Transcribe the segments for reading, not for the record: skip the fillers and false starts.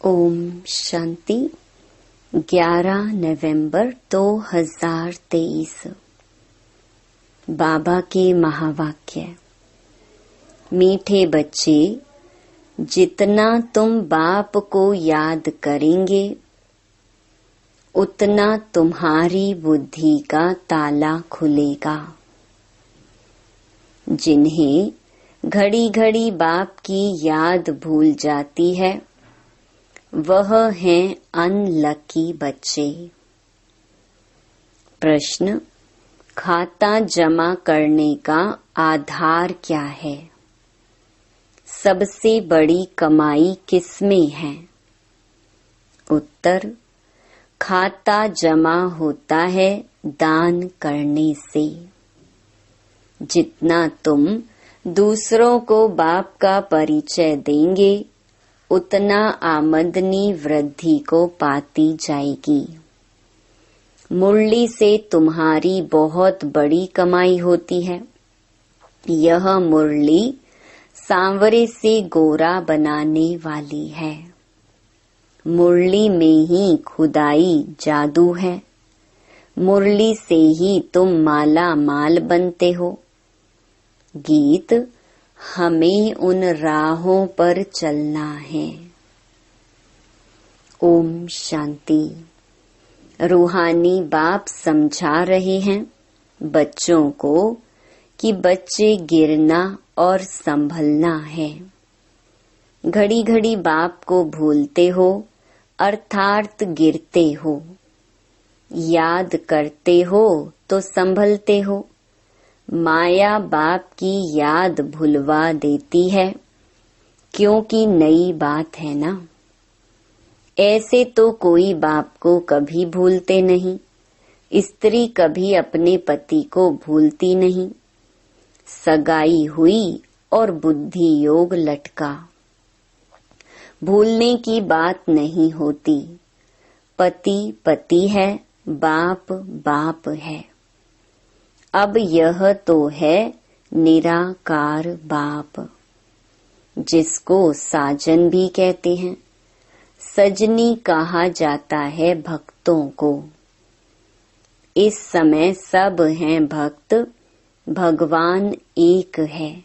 ओम शांति। 11 नवंबर 2023। बाबा के महावाक्य। मीठे बच्चे, जितना तुम बाप को याद करेंगे उतना तुम्हारी बुद्धि का ताला खुलेगा। जिन्हें घड़ी घड़ी बाप की याद भूल जाती है वह हैं अनलकी बच्चे। प्रश्न, खाता जमा करने का आधार क्या है? सबसे बड़ी कमाई किसमें है? उत्तर, खाता जमा होता है दान करने से। जितना तुम दूसरों को बाप का परिचय देंगे उतना आमदनी वृद्धि को पाती जाएगी। मुरली से तुम्हारी बहुत बड़ी कमाई होती है। यह मुरली सांवरे से गोरा बनाने वाली है। मुरली में ही खुदाई जादू है। मुरली से ही तुम माला माल बनते हो। गीत, हमें उन राहों पर चलना है। ओम शांति। रूहानी बाप समझा रहे हैं बच्चों को कि बच्चे गिरना और संभलना है। घड़ी घड़ी बाप को भूलते हो अर्थात गिरते हो। याद करते हो तो संभलते हो। माया बाप की याद भुलवा देती है क्योंकि नई बात है ना। ऐसे तो कोई बाप को कभी भूलते नहीं। स्त्री कभी अपने पति को भूलती नहीं। सगाई हुई और बुद्धि योग लटका। भूलने की बात नहीं होती। पति पति है, बाप बाप है। अब यह तो है निराकार बाप, जिसको साजन भी कहते हैं। सजनी कहा जाता है भक्तों को। इस समय सब हैं भक्त, भगवान एक है।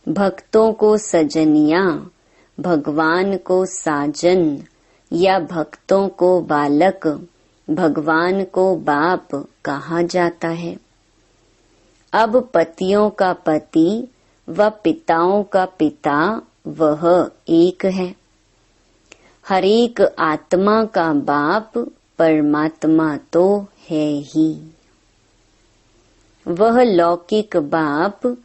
भक्तों को सजनिया, भगवान को साजन, या भक्तों को बालक, भगवान को बाप कहा जाता है। अब पतियों का पति व पिताओं का पिता वह एक है। हरेक आत्मा का बाप परमात्मा तो है ही। वह लौकिक बाप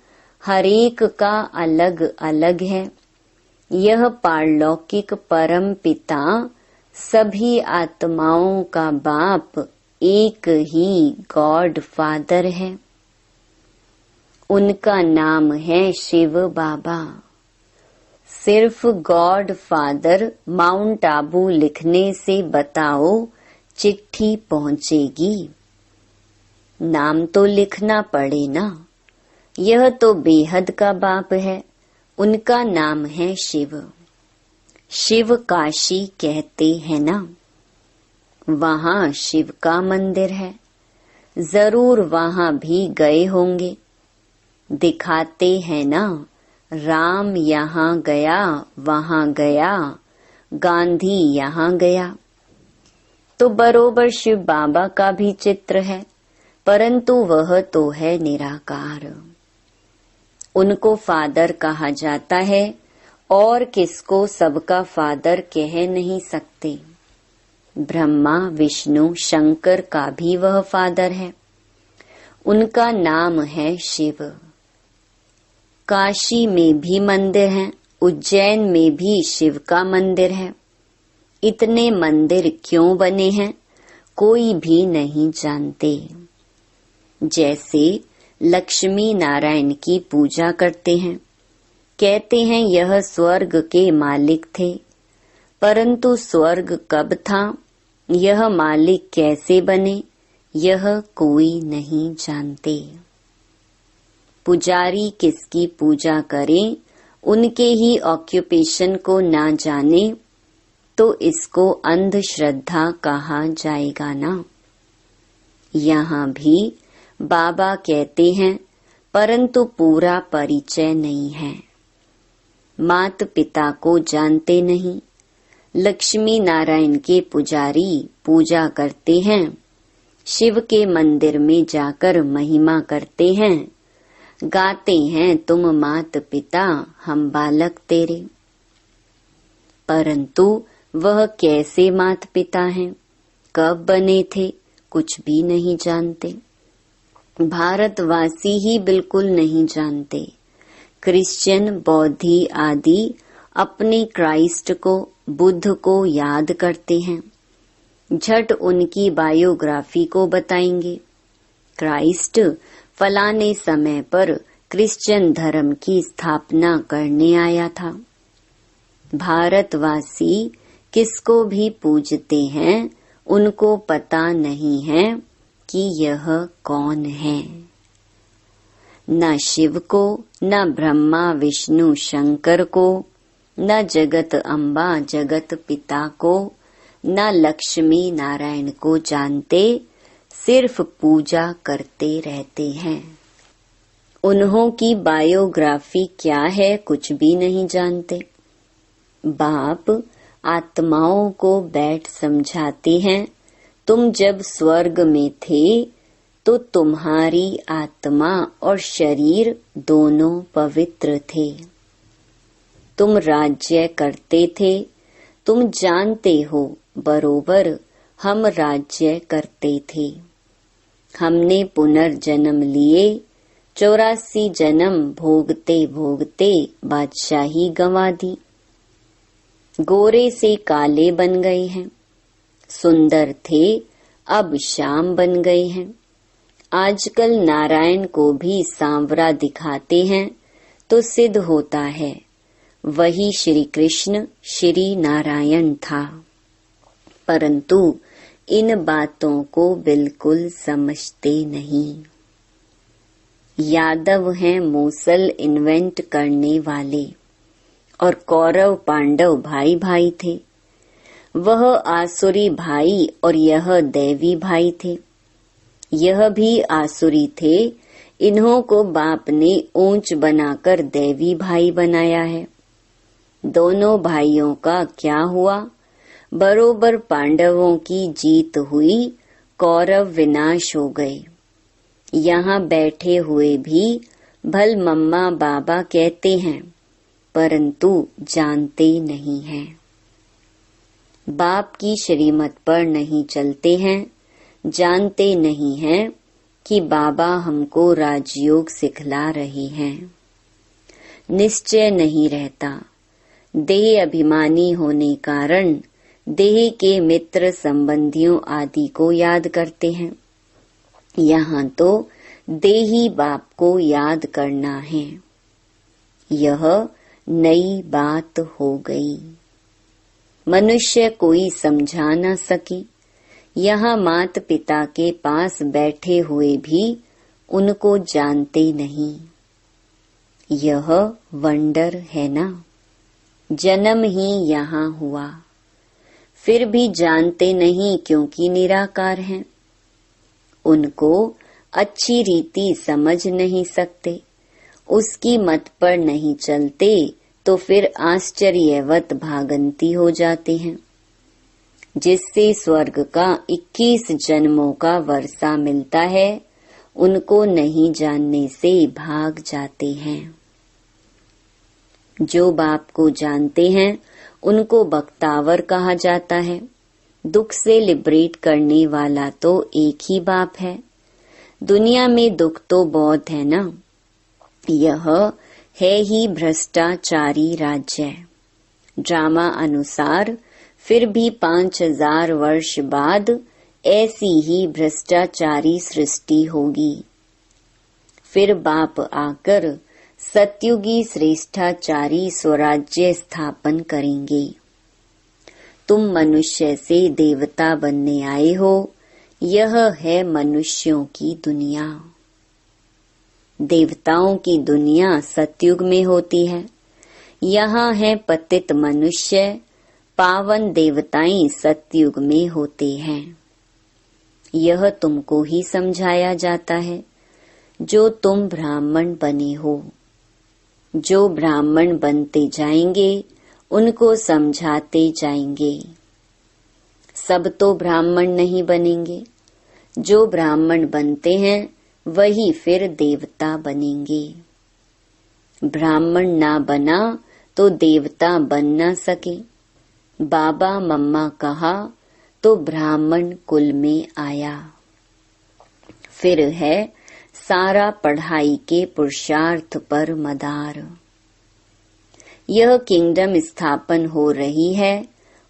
हरेक का अलग अलग है। यह पारलौकिक परम पिता सभी आत्माओं का बाप एक ही गॉड फादर है। उनका नाम है शिव बाबा। सिर्फ गॉड फादर माउंट आबू लिखने से बताओ चिट्ठी पहुंचेगी? नाम तो लिखना पड़े ना। यह तो बेहद का बाप है। उनका नाम है शिव। शिव काशी कहते हैं ना। वहाँ शिव का मंदिर है। जरूर वहाँ भी गए होंगे। दिखाते हैं ना, राम यहाँ गया, वहाँ गया, गांधी यहाँ गया। तो बरोबर शिव बाबा का भी चित्र है, परंतु वह तो है निराकार। उनको फादर कहा जाता है और किसको सबका फादर कह नहीं सकते। ब्रह्मा विष्णु शंकर का भी वह फादर है। उनका नाम है शिव। काशी में भी मंदिर हैं, उज्जैन में भी शिव का मंदिर है। इतने मंदिर क्यों बने हैं कोई भी नहीं जानते। जैसे लक्ष्मी नारायण की पूजा करते हैं, कहते हैं यह स्वर्ग के मालिक थे, परंतु स्वर्ग कब था, यह मालिक कैसे बने, यह कोई नहीं जानते। पुजारी किसकी पूजा करें, उनके ही ऑक्यूपेशन को ना जाने, तो इसको अंधश्रद्धा कहा जाएगा ना। यहाँ भी बाबा कहते हैं, परंतु पूरा परिचय नहीं है। मात पिता को जानते नहीं। लक्ष्मी नारायण के पुजारी पूजा करते हैं, शिव के मंदिर में जाकर महिमा करते हैं, गाते हैं तुम मात पिता हम बालक तेरे। परंतु वह कैसे मात पिता हैं, कब बने थे, कुछ भी नहीं जानते। भारतवासी ही बिल्कुल नहीं जानते। क्रिश्चियन, बौद्धी आदि अपने क्राइस्ट को, बुद्ध को याद करते हैं, झट उनकी बायोग्राफी को बताएंगे। क्राइस्ट फलाने समय पर क्रिश्चियन धर्म की स्थापना करने आया था। भारतवासी किसको भी पूजते हैं, उनको पता नहीं है कि यह कौन है। न शिव को, न ब्रह्मा विष्णु शंकर को, न जगत अम्बा जगत पिता को, न लक्ष्मी नारायण को जानते, सिर्फ पूजा करते रहते हैं। उन्हों की बायोग्राफी क्या है कुछ भी नहीं जानते। बाप आत्माओं को बैठ समझाते हैं, तुम जब स्वर्ग में थे तो तुम्हारी आत्मा और शरीर दोनों पवित्र थे। तुम राज्य करते थे, तुम जानते हो बरोबर हम राज्य करते थे। हमने पुनर्जन्म लिए, 84 जन्म भोगते भोगते बादशाही गंवा दी। गोरे से काले बन गए हैं, सुंदर थे अब श्याम बन गए हैं। आजकल नारायण को भी सांवरा दिखाते हैं तो सिद्ध होता है वही श्री कृष्ण श्री नारायण था। परंतु इन बातों को बिल्कुल समझते नहीं। यादव हैं मूसल इन्वेंट करने वाले, और कौरव पांडव भाई भाई थे। वह आसुरी भाई और यह दैवी भाई थे। यह भी आसुरी थे, इन्हों को बाप ने ऊंच बनाकर दैवी भाई बनाया है। दोनों भाइयों का क्या हुआ, बरोबर पांडवों की जीत हुई, कौरव विनाश हो गए। यहाँ बैठे हुए भी भल मम्मा बाबा कहते हैं, परंतु जानते नहीं हैं। बाप की श्रीमत पर नहीं चलते हैं, जानते नहीं हैं कि बाबा हमको राजयोग सिखला रहे हैं। निश्चय नहीं रहता। देह अभिमानी होने कारण देह के मित्र संबंधियों आदि को याद करते हैं। यहाँ तो देही बाप को याद करना है। यह नई बात हो गई। मनुष्य कोई समझा न सके। यहाँ मात पिता के पास बैठे हुए भी उनको जानते नहीं। यह वंडर है ना। जन्म ही यहाँ हुआ, फिर भी जानते नहीं क्योंकि निराकार हैं। उनको अच्छी रीति समझ नहीं सकते, उसकी मत पर नहीं चलते तो फिर आश्चर्यवत भागंती हो जाते हैं, जिससे स्वर्ग का 21 जन्मों का वर्षा मिलता है, उनको नहीं जानने से भाग जाते हैं। जो बाप को जानते हैं उनको बख्तावर कहा जाता है। दुख से लिबरेट करने वाला तो एक ही बाप है। दुनिया में दुख तो बहुत है ना। यह है ही भ्रष्टाचारी राज्य। ड्रामा अनुसार फिर भी 5000 वर्ष बाद ऐसी ही भ्रष्टाचारी सृष्टि होगी। फिर बाप आकर सत्युगी श्रेष्ठाचारी स्वराज्य स्थापन करेंगे। तुम मनुष्य से देवता बनने आए हो, यह है मनुष्यों की दुनिया। देवताओं की दुनिया सतयुग में होती है। यहाँ है पतित मनुष्य, पावन देवताएं सतयुग में होते हैं। यह तुमको ही समझाया जाता है जो तुम ब्राह्मण बने हो। जो ब्राह्मण बनते जाएंगे उनको समझाते जाएंगे। सब तो ब्राह्मण नहीं बनेंगे। जो ब्राह्मण बनते हैं वही फिर देवता बनेंगे। ब्राह्मण ना बना तो देवता बन ना सके। बाबा मम्मा कहा तो ब्राह्मण कुल में आया। फिर है सारा पढ़ाई के पुरुषार्थ पर मदार। यह किंगडम स्थापन हो रही है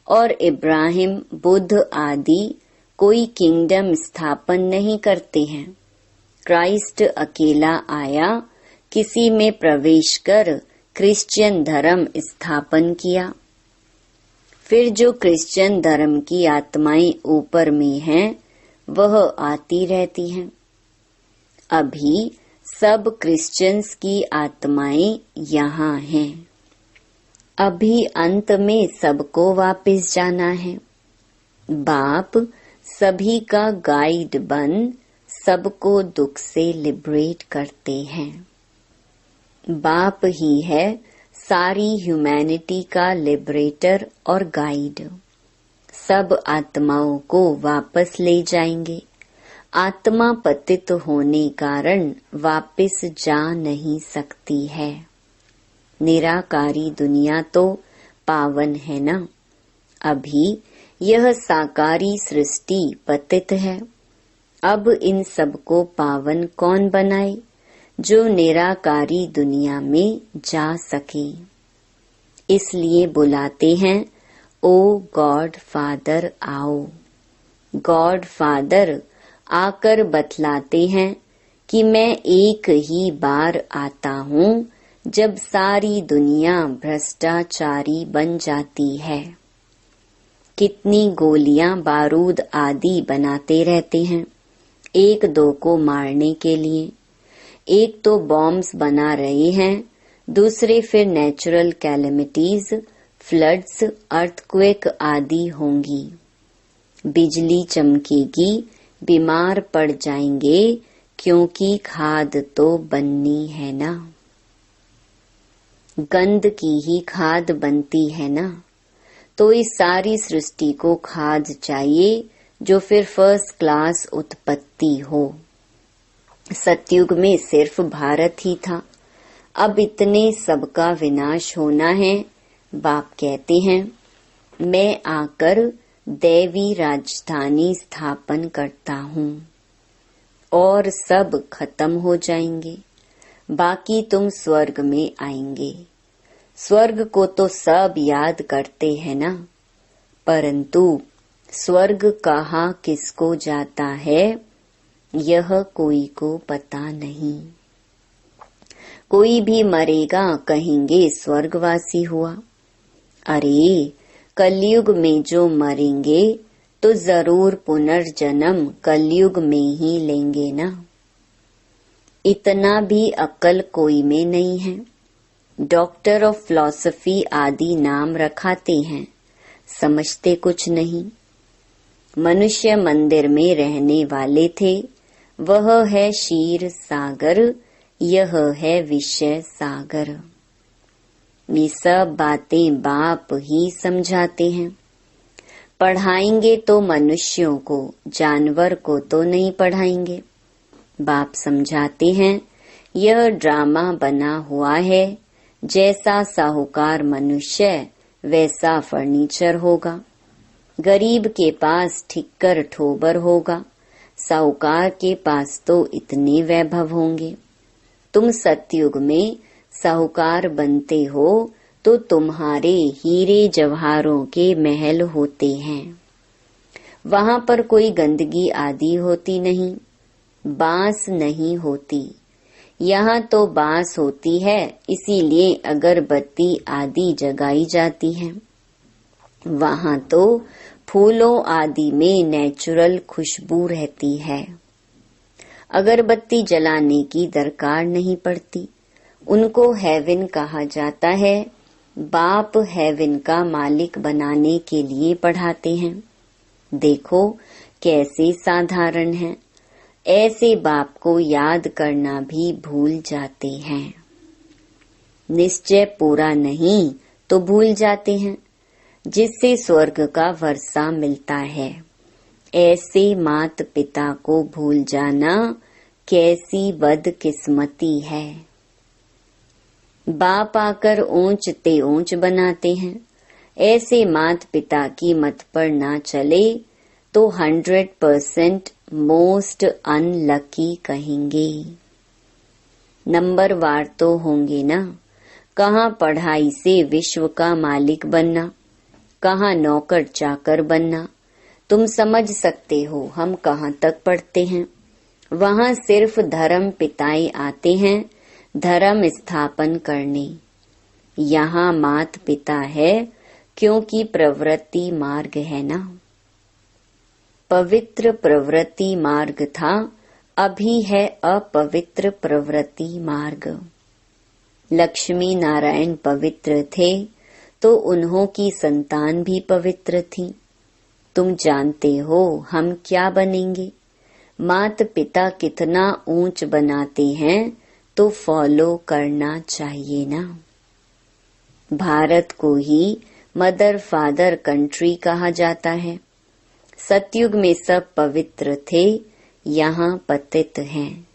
और इब्राहिम, बुद्ध आदि कोई किंगडम स्थापन नहीं करते हैं। क्राइस्ट अकेला आया, किसी में प्रवेश कर क्रिश्चियन धर्म स्थापन किया। फिर जो क्रिश्चियन धर्म की आत्माएं ऊपर में हैं, वह आती रहती हैं। अभी सब क्रिश्चियंस की आत्माएं यहाँ हैं। अभी अंत में सबको वापस जाना है। बाप सभी का गाइड बन सबको दुख से लिबरेट करते हैं। बाप ही है सारी ह्यूमैनिटी का लिबरेटर और गाइड। सब आत्माओं को वापस ले जाएंगे। आत्मा पतित होने कारण वापस जा नहीं सकती है। निराकारी दुनिया तो पावन है ना। अभी यह साकारी सृष्टि पतित है। अब इन सबको पावन कौन बनाए जो निराकारी दुनिया में जा सके। इसलिए बुलाते हैं, ओ गॉड फादर आओ। गॉड फादर आकर बतलाते हैं कि मैं एक ही बार आता हूँ जब सारी दुनिया भ्रष्टाचारी बन जाती है। कितनी गोलियां बारूद आदि बनाते रहते हैं एक दो को मारने के लिए। एक तो बॉम्ब्स बना रहे हैं, दूसरे फिर नेचुरल कैलेमिटीज, फ्लड्स, अर्थक्वेक आदि होंगी। बिजली चमकेगी, बीमार पड़ जाएंगे क्योंकि खाद तो बननी है ना। गंध की ही खाद बनती है ना। तो इस सारी सृष्टि को खाद चाहिए जो फिर फर्स्ट क्लास उत्पत्ति हो। सतयुग में सिर्फ भारत ही था, अब इतने सबका विनाश होना है। बाप कहते हैं, मैं आकर दैवी राजधानी स्थापन करता हूँ और सब खत्म हो जाएंगे। बाकी तुम स्वर्ग में आएंगे। स्वर्ग को तो सब याद करते हैं ना, परंतु स्वर्ग कहाँ किसको जाता है यह कोई को पता नहीं। कोई भी मरेगा कहेंगे स्वर्गवासी हुआ। अरे कलयुग में जो मरेंगे तो जरूर पुनर्जन्म कलयुग में ही लेंगे ना। इतना भी अक्ल कोई में नहीं है। डॉक्टर ऑफ फिलॉसफी आदि नाम रखाते हैं, समझते कुछ नहीं। मनुष्य मंदिर में रहने वाले थे, वह है क्षीर सागर, यह है विषय सागर। ये सब बातें बाप ही समझाते हैं। पढ़ाएंगे तो मनुष्यों को, जानवर को तो नहीं पढ़ाएंगे। बाप समझाते हैं, यह ड्रामा बना हुआ है। जैसा साहूकार मनुष्य वैसा फर्नीचर होगा। गरीब के पास ठिक्कर ठोबर होगा, साहूकार के पास तो इतने वैभव होंगे। तुम सतयुग में साहूकार बनते हो तो तुम्हारे हीरे जवाहरों के महल होते हैं। वहां पर कोई गंदगी आदि होती नहीं, बांस नहीं होती। यहाँ तो बांस होती है, इसीलिए अगरबत्ती आदि जगाई जाती है। वहाँ तो फूलों आदि में नेचुरल खुशबू रहती है। अगरबत्ती जलाने की दरकार नहीं पड़ती। उनको हेवन कहा जाता है। बाप हेवन का मालिक बनाने के लिए पढ़ाते हैं। देखो कैसे साधारण है। ऐसे बाप को याद करना भी भूल जाते हैं। निश्चय पूरा नहीं तो भूल जाते हैं, जिससे स्वर्ग का वर्षा मिलता है। ऐसे मात पिता को भूल जाना कैसी बदकिस्मती है। बाप आकर ऊंच ते ऊंच बनाते हैं। ऐसे मात पिता की मत पर ना चले तो 100% मोस्ट अनलकी कहेंगे। नंबरवार तो होंगे ना। कहाँ पढ़ाई से विश्व का मालिक बनना, कहाँ नौकर चाकर बनना। तुम समझ सकते हो हम कहाँ तक पढ़ते हैं। वहाँ सिर्फ धर्म पिताएं आते हैं धर्म स्थापन करने। यहाँ मात पिता है क्योंकि प्रवृत्ति मार्ग है ना। पवित्र प्रवृत्ति मार्ग था, अभी है अपवित्र प्रवृत्ति मार्ग। लक्ष्मी नारायण पवित्र थे तो उन्हों की संतान भी पवित्र थी। तुम जानते हो हम क्या बनेंगे। मात पिता कितना ऊंच बनाते हैं तो फॉलो करना चाहिए ना। भारत को ही मदर फादर कंट्री कहा जाता है। सतयुग में सब पवित्र थे, यहाँ पतित हैं।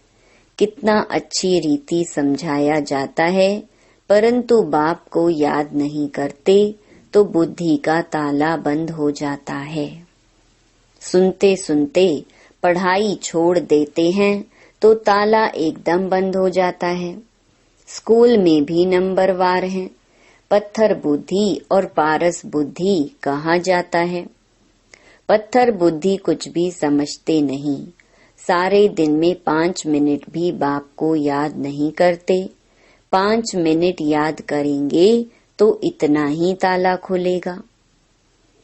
कितना अच्छी रीति समझाया जाता है, परंतु बाप को याद नहीं करते तो बुद्धि का ताला बंद हो जाता है। सुनते सुनते पढ़ाई छोड़ देते हैं तो ताला एकदम बंद हो जाता है। स्कूल में भी नंबरवार हैं। पत्थर बुद्धि और पारस बुद्धि कहा जाता है। पत्थर बुद्धि कुछ भी समझते नहीं। सारे दिन में 5 मिनट भी बाप को याद नहीं करते। 5 मिनट याद करेंगे तो इतना ही ताला खुलेगा।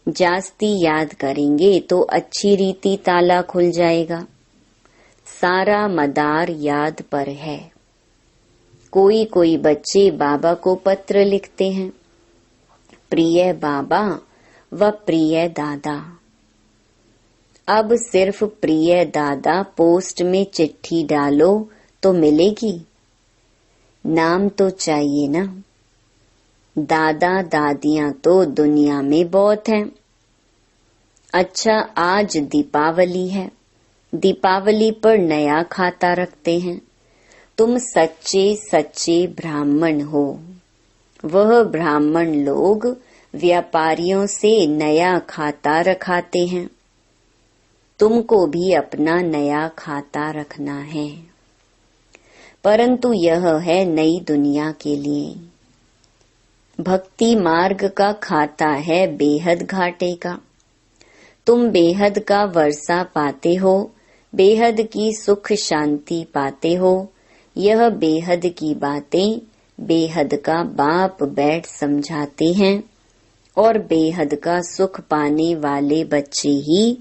जास्ती याद करेंगे तो अच्छी रीति ताला खुल जाएगा। सारा मदार याद पर है। कोई कोई बच्चे बाबा को पत्र लिखते हैं, प्रिय बाबा व प्रिय दादा। अब सिर्फ प्रिय दादा पोस्ट में चिट्ठी डालो तो मिलेगी। नाम तो चाहिए ना। दादा दादियां तो दुनिया में बहुत हैं। अच्छा आज दीपावली है, दीपावली पर नया खाता रखते हैं। तुम सच्चे सच्चे ब्राह्मण हो। वह ब्राह्मण लोग व्यापारियों से नया खाता रखाते हैं। तुमको भी अपना नया खाता रखना है, परंतु यह है नई दुनिया के लिए। भक्ति मार्ग का खाता है बेहद घाटे का। तुम बेहद का वर्षा पाते हो, बेहद की सुख शांति पाते हो। यह बेहद की बातें बेहद का बाप बैठ समझाते हैं और बेहद का सुख पाने वाले बच्चे ही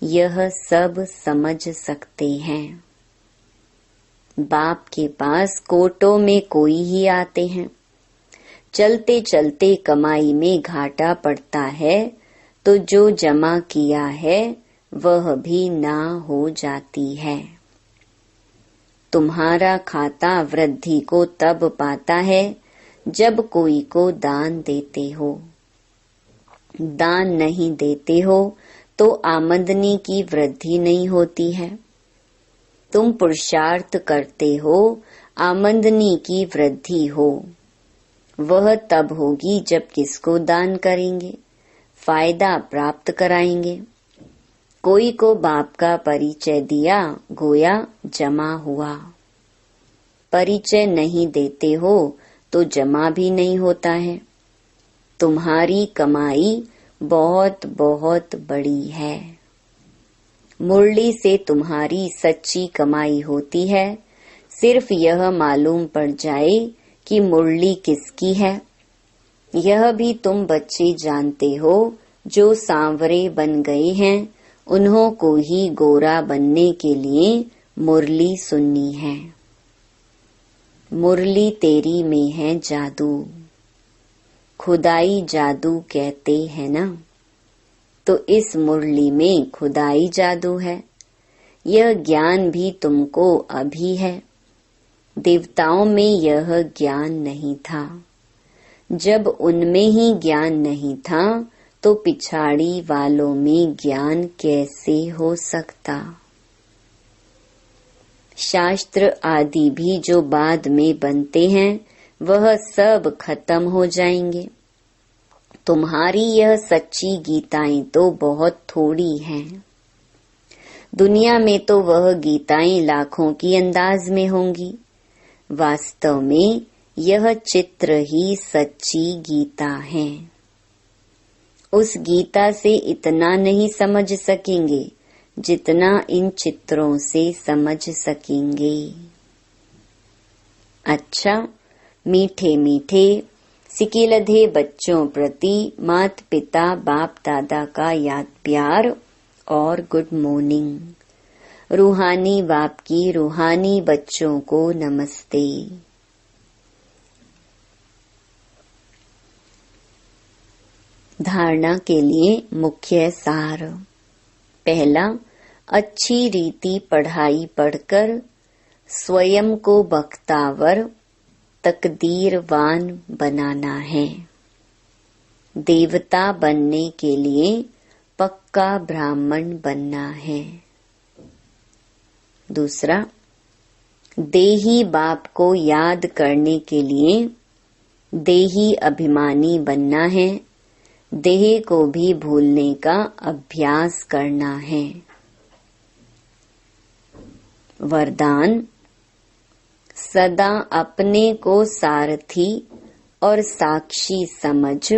यह सब समझ सकते हैं। बाप के पास कोटों में कोई ही आते हैं। चलते चलते कमाई में घाटा पड़ता है तो जो जमा किया है वह भी ना हो जाती है। तुम्हारा खाता वृद्धि को तब पाता है जब कोई को दान देते हो। दान नहीं देते हो तो आमदनी की वृद्धि नहीं होती है। तुम पुरुषार्थ करते हो आमदनी की वृद्धि हो। वह तब होगी जब किसको दान करेंगे, फायदा प्राप्त कराएंगे। कोई को बाप का परिचय दिया, गोया जमा हुआ। परिचय नहीं देते हो तो जमा भी नहीं होता है। तुम्हारी कमाई बहुत बहुत बड़ी है। मुरली से तुम्हारी सच्ची कमाई होती है। सिर्फ यह मालूम पड़ जाए कि मुरली किसकी है। यह भी तुम बच्चे जानते हो जो सांवरे बन गए हैं, उन्हों को ही गोरा बनने के लिए मुरली सुननी है। मुरली तेरी में है जादू। खुदाई जादू कहते हैं ना, तो इस मुरली में खुदाई जादू है। यह ज्ञान भी तुमको अभी है, देवताओं में यह ज्ञान नहीं था। जब उनमें ही ज्ञान नहीं था तो पिछाड़ी वालों में ज्ञान कैसे हो सकता। शास्त्र आदि भी जो बाद में बनते हैं वह सब खत्म हो जाएंगे। तुम्हारी यह सच्ची गीताएं तो बहुत थोड़ी हैं। दुनिया में तो वह गीताएं लाखों की अंदाज में होंगी। वास्तव में यह चित्र ही सच्ची गीता है। उस गीता से इतना नहीं समझ सकेंगे जितना इन चित्रों से समझ सकेंगे। अच्छा, मीठे मीठे सिकिलधे बच्चों प्रति माता पिता बाप दादा का याद प्यार और गुड मॉर्निंग। रूहानी बाप की रूहानी बच्चों को नमस्ते। धारणा के लिए मुख्य सार। पहला, अच्छी रीति पढ़ाई पढ़कर स्वयं को बख्तावर तकदीरवान बनाना है। देवता बनने के लिए पक्का ब्राह्मण बनना है। दूसरा, देही बाप को याद करने के लिए देही अभिमानी बनना है। देह को भी भूलने का अभ्यास करना है। वरदान, सदा अपने को सारथी और साक्षी समझ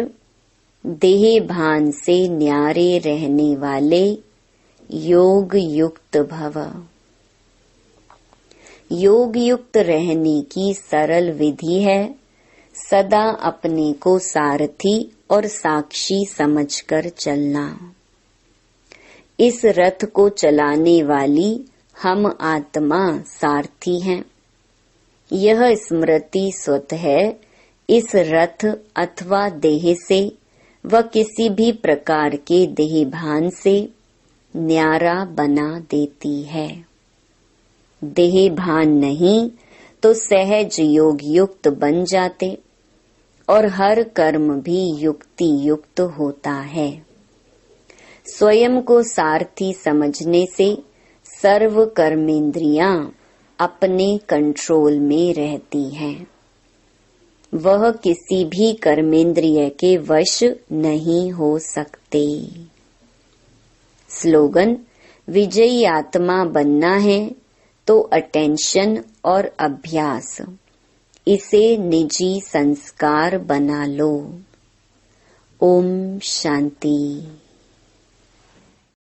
देह भान से न्यारे रहने वाले योग युक्त भव। योग युक्त रहने की सरल विधि है सदा अपने को सारथी और साक्षी समझकर चलना। इस रथ को चलाने वाली हम आत्मा सारथी हैं। यह स्मृति स्वतः इस रथ अथवा देह से व किसी भी प्रकार के देह भान से न्यारा बना देती है। देह भान नहीं तो सहज योग युक्त बन जाते और हर कर्म भी युक्ति युक्त होता है। स्वयं को सारथी समझने से सर्व कर्मेंद्रियां अपने कंट्रोल में रहती हैं। वह किसी भी कर्मेंद्रिय के वश नहीं हो सकते। स्लोगन, विजयी आत्मा बनना है तो अटेंशन और अभ्यास, इसे निजी संस्कार बना लो। ओम शांति।